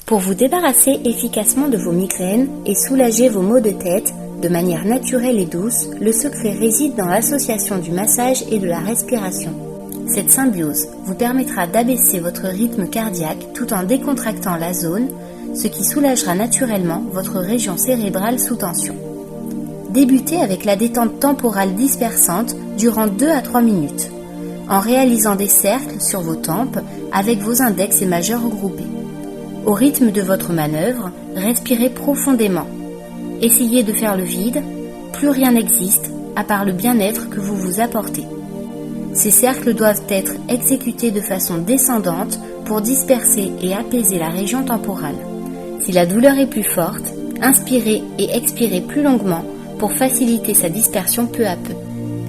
Pour vous débarrasser efficacement de vos migraines et soulager vos maux de tête de manière naturelle et douce, le secret réside dans l'association du massage et de la respiration. Cette symbiose vous permettra d'abaisser votre rythme cardiaque tout en décontractant la zone, ce qui soulagera naturellement votre région cérébrale sous tension. Débutez avec la détente temporale dispersante durant 2 à 3 minutes, en réalisant des cercles sur vos tempes avec vos index et majeurs regroupés. Au rythme de votre manœuvre, respirez profondément. Essayez de faire le vide, plus rien n'existe à part le bien-être que vous vous apportez. Ces cercles doivent être exécutés de façon descendante pour disperser et apaiser la région temporale. Si la douleur est plus forte, inspirez et expirez plus longuement pour faciliter sa dispersion peu à peu.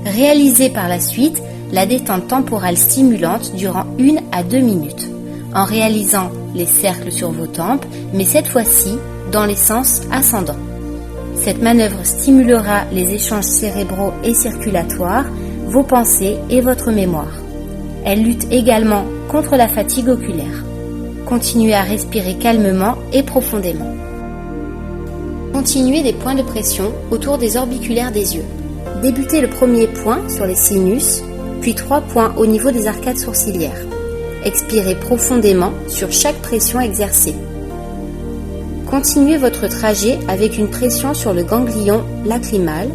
Réalisez par la suite la détente temporale stimulante durant 1 à 2 minutes, en réalisant les cercles sur vos tempes, mais cette fois-ci dans les sens ascendants. Cette manœuvre stimulera les échanges cérébraux et circulatoires, vos pensées et votre mémoire. Elle lutte également contre la fatigue oculaire. Continuez à respirer calmement et profondément. Continuez des points de pression autour des orbiculaires des yeux. Débutez le premier point sur les sinus, puis 3 points au niveau des arcades sourcilières. Expirez profondément sur chaque pression exercée. Continuez votre trajet avec une pression sur le ganglion lacrymal,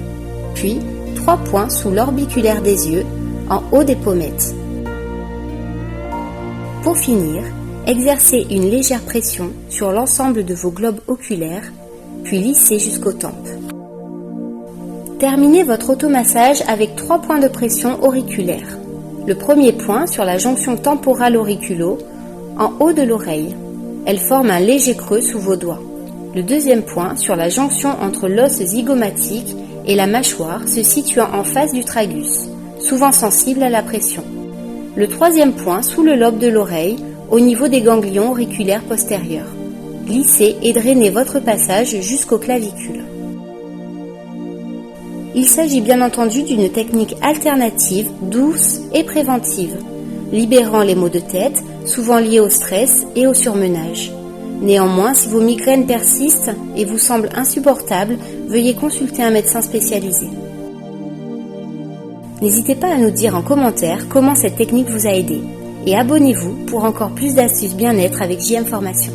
puis 3 points sous l'orbiculaire des yeux, en haut des pommettes. Pour finir, exercez une légère pression sur l'ensemble de vos globes oculaires, puis lissez jusqu'aux tempes. Terminez votre automassage avec 3 points de pression auriculaires. Le premier point sur la jonction temporale-auriculo, en haut de l'oreille. Elle forme un léger creux sous vos doigts. Le deuxième point sur la jonction entre l'os zygomatique et la mâchoire se situant en face du tragus, souvent sensible à la pression. Le troisième point sous le lobe de l'oreille, au niveau des ganglions auriculaires postérieurs. Glissez et drainez votre passage jusqu'aux clavicules. Il s'agit bien entendu d'une technique alternative, douce et préventive, libérant les maux de tête, souvent liés au stress et au surmenage. Néanmoins, si vos migraines persistent et vous semblent insupportables, veuillez consulter un médecin spécialisé. N'hésitez pas à nous dire en commentaire comment cette technique vous a aidé et abonnez-vous pour encore plus d'astuces bien-être avec JM Formation.